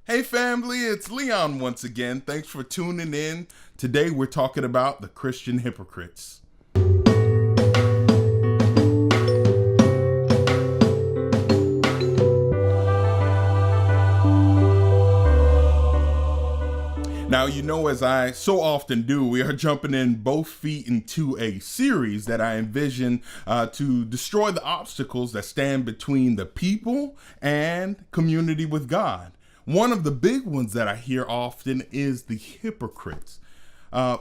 Hey family, it's Leon once again. Thanks for tuning in. Today we're talking about the Christian hypocrites. Now, as I so often do, we are jumping in both feet into a series that I envision to destroy the obstacles that stand between the people and community with God. One of the big ones that I hear often is the hypocrites.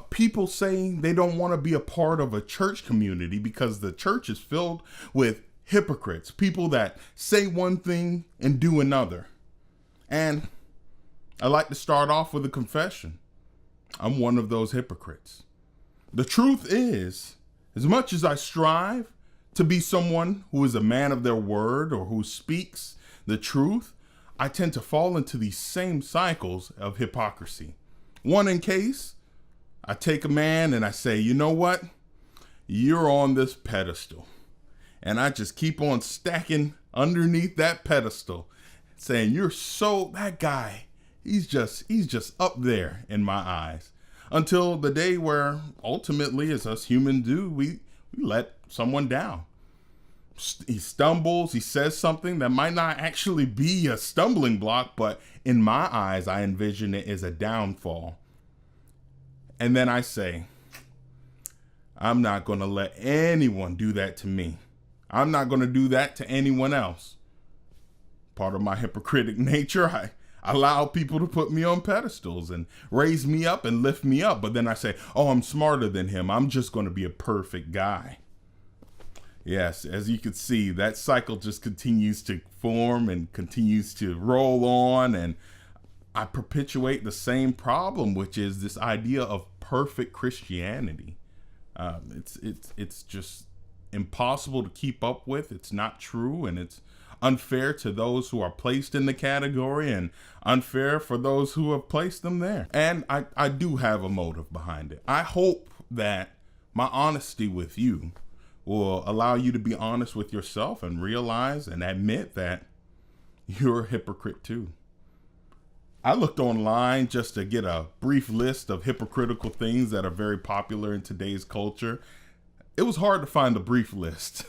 People saying they don't want to be a part of a church community because the church is filled with hypocrites, people that say one thing and do another. And I like to start off with a confession. I'm one of those hypocrites. The truth is, as much as I strive to be someone who is a man of their word or who speaks the truth, I tend to fall into these same cycles of hypocrisy. One in case, I take a man and I say, you know what? You're on this pedestal. And I just keep on stacking underneath that pedestal, saying, that guy, he's just up there in my eyes. Until the day where ultimately, as us humans do, we let someone down. He stumbles, he says something that might not actually be a stumbling block, but in my eyes, I envision it as a downfall. And then I say, I'm not going to let anyone do that to me. I'm not going to do that to anyone else. Part of my hypocritic nature, I allow people to put me on pedestals and raise me up and lift me up. But then I say, oh, I'm smarter than him. I'm just going to be a perfect guy. Yes, as you can see, that cycle just continues to form and continues to roll on. And I perpetuate the same problem, which is this idea of perfect Christianity. It's just impossible to keep up with. It's not true, and it's unfair to those who are placed in the category and unfair for those who have placed them there. And I do have a motive behind it. I hope that my honesty with you will allow you to be honest with yourself and realize and admit that you're a hypocrite too. I looked online just to get a brief list of hypocritical things that are very popular in today's culture. It was hard to find a brief list.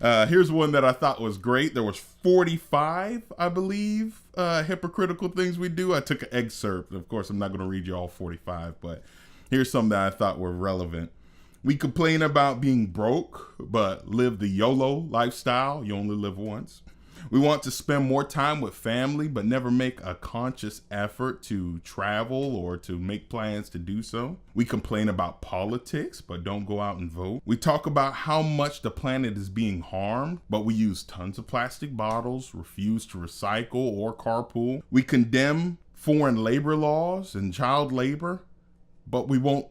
Here's one that I thought was great. There was 45, I believe, hypocritical things we do. I took an excerpt. Of course, I'm not going to read you all 45, but here's some that I thought were relevant. We complain about being broke, but live the YOLO lifestyle. You only live once. We want to spend more time with family, but never make a conscious effort to travel or to make plans to do so. We complain about politics, but don't go out and vote. We talk about how much the planet is being harmed, but we use tons of plastic bottles, refuse to recycle or carpool. We condemn foreign labor laws and child labor, but we won't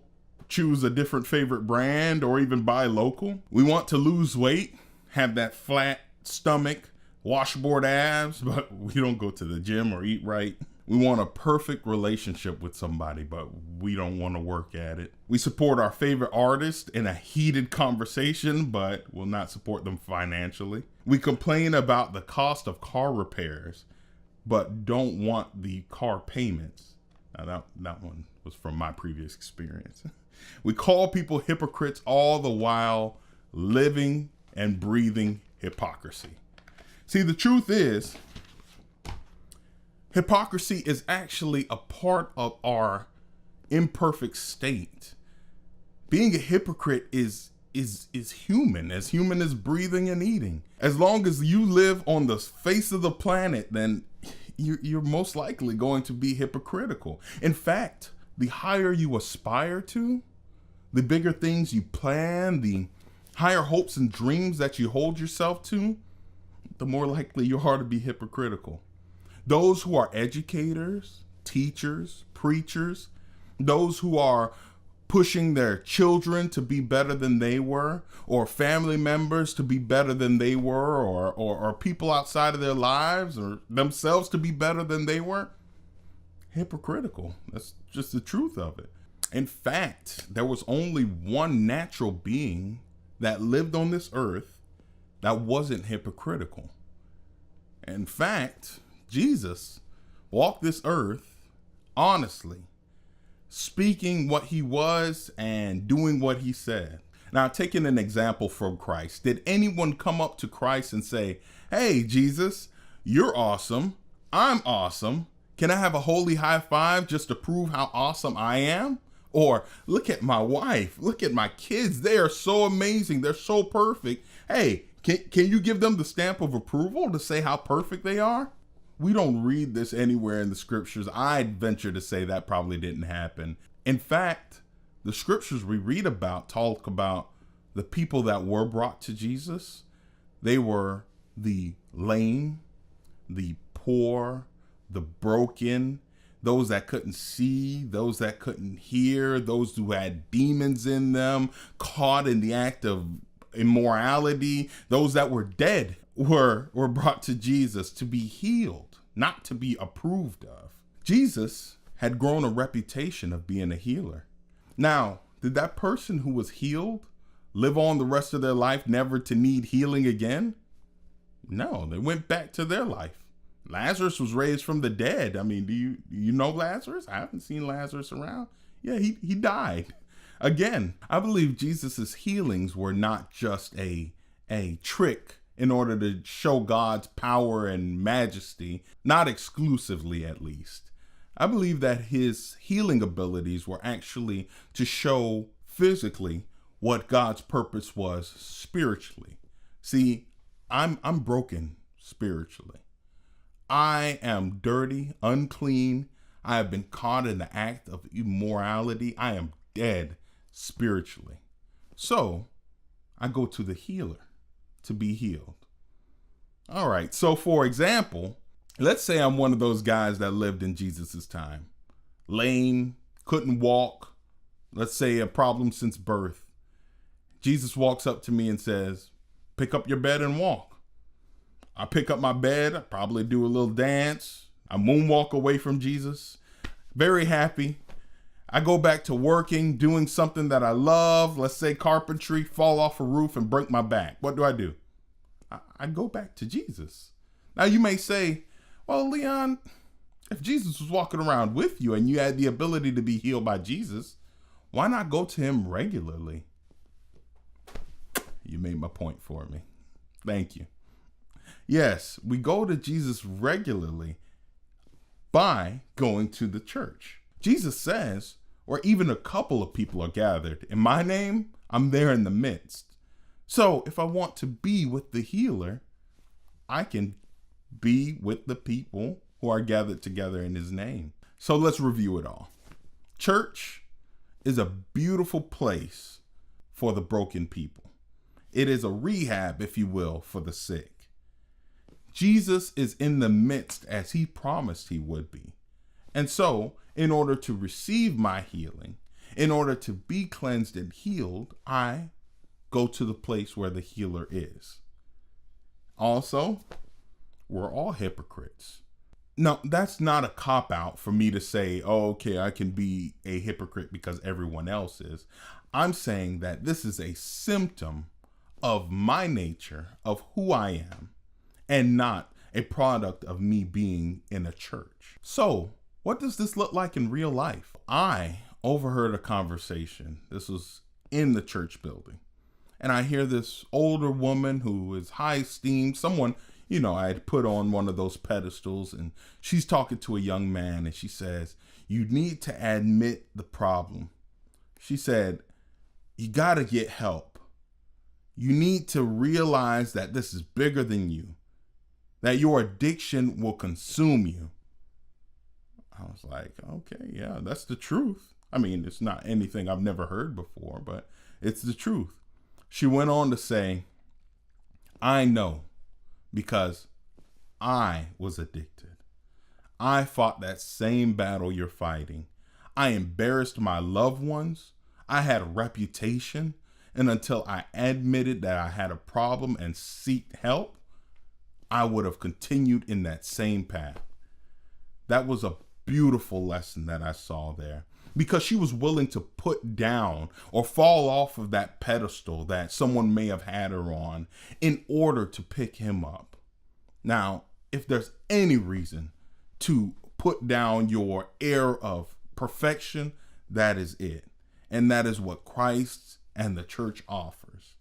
choose a different favorite brand or even buy local. We want to lose weight, have that flat stomach, washboard abs, but we don't go to the gym or eat right. We want a perfect relationship with somebody, but we don't want to work at it. We support our favorite artist in a heated conversation, but will not support them financially. We complain about the cost of car repairs, but don't want the car payments. Now that one was from my previous experience. We call people hypocrites all the while living and breathing hypocrisy. See, the truth is, hypocrisy is actually a part of our imperfect state. Being a hypocrite is human as breathing and eating. As long as you live on the face of the planet, then you're most likely going to be hypocritical. In fact, the higher you aspire to, the bigger things you plan, the higher hopes and dreams that you hold yourself to, the more likely you are to be hypocritical. Those who are educators, teachers, preachers, those who are pushing their children to be better than they were, or family members to be better than they were, or people outside of their lives or themselves to be better than they were, hypocritical. That's just the truth of it. In fact, there was only one natural being that lived on this earth that wasn't hypocritical. In fact, Jesus walked this earth honestly, speaking what he was and doing what he said. Now, taking an example from Christ, did anyone come up to Christ and say, "Hey, Jesus, you're awesome. I'm awesome. Can I have a holy high five just to prove how awesome I am?" Or, "Look at my wife. Look at my kids. They are so amazing. They're so perfect. Hey, can you give them the stamp of approval to say how perfect they are?" We don't read this anywhere in the scriptures. I'd venture to say that probably didn't happen. In fact, the scriptures we read about talk about the people that were brought to Jesus. They were the lame, the poor, the broken, those that couldn't see, those that couldn't hear, those who had demons in them, caught in the act of immorality, those that were dead were brought to Jesus to be healed, not to be approved of. Jesus had grown a reputation of being a healer. Now, did that person who was healed live on the rest of their life never to need healing again? No, they went back to their life. Lazarus was raised from the dead. I mean, do you know Lazarus? I haven't seen Lazarus around. Yeah, he died. Again, I believe Jesus's healings were not just a trick in order to show God's power and majesty, not exclusively at least. I believe that his healing abilities were actually to show physically what God's purpose was spiritually. See, I'm broken spiritually. I am dirty, unclean. I have been caught in the act of immorality. I am dead spiritually. So I go to the healer to be healed. All right. So for example, let's say I'm one of those guys that lived in Jesus's time. Lame, couldn't walk. Let's say a problem since birth. Jesus walks up to me and says, "Pick up your bed and walk." I pick up my bed, I probably do a little dance. I moonwalk away from Jesus. Very happy. I go back to working, doing something that I love. Let's say carpentry, fall off a roof and break my back. What do? I go back to Jesus. Now you may say, "Well, Leon, if Jesus was walking around with you and you had the ability to be healed by Jesus, why not go to him regularly?" You made my point for me. Thank you. Yes, we go to Jesus regularly by going to the church. Jesus says, "Or even a couple of people are gathered in my name, I'm there in the midst." So if I want to be with the healer, I can be with the people who are gathered together in his name. So let's review it all. Church is a beautiful place for the broken people. It is a rehab, if you will, for the sick. Jesus is in the midst as he promised he would be. And so, in order to receive my healing, in order to be cleansed and healed, I go to the place where the healer is. Also, we're all hypocrites. No, that's not a cop-out for me to say, "Oh, okay, I can be a hypocrite because everyone else is." I'm saying that this is a symptom of my nature, of who I am, and not a product of me being in a church. So, what does this look like in real life? I overheard a conversation. This was in the church building. And I hear this older woman who is high esteemed, someone, I had put on one of those pedestals, and she's talking to a young man and she says, "You need to admit the problem." She said, "You got to get help. You need to realize that this is bigger than you, that your addiction will consume you." I was like, okay, yeah, that's the truth. I mean, it's not anything I've never heard before, but it's the truth. She went on to say, "I know because I was addicted. I fought that same battle you're fighting. I embarrassed my loved ones. I had a reputation. And until I admitted that I had a problem and sought help, I would have continued in that same path." That was a beautiful lesson that I saw there, because she was willing to put down or fall off of that pedestal that someone may have had her on in order to pick him up. Now, if there's any reason to put put down your air of perfection, that is it. And that is what Christ and the church offers.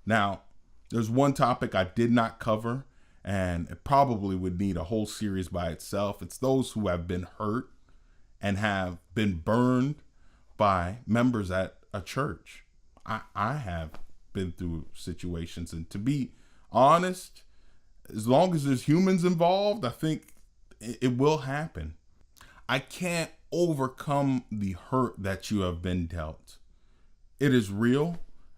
Now, there's one topic I did not cover, and it probably would need a whole series by itself. It's those who have been hurt and have been burned by members at a church. I have been through situations, and to be honest, as long as there's humans involved, I think it will happen. I can't overcome the hurt that you have been dealt. It is real.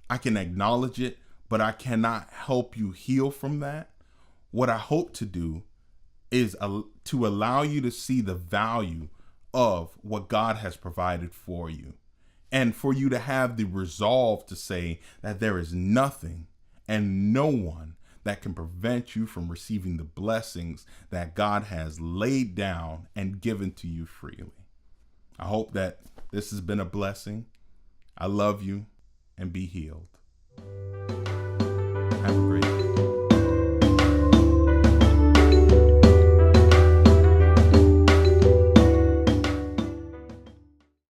I can acknowledge it, but I cannot help you heal from that. What I hope to do is to allow you to see the value of what God has provided for you, and for you to have the resolve to say that there is nothing and no one that can prevent you from receiving the blessings that God has laid down and given to you freely. I hope that this has been a blessing. I love you, and be healed.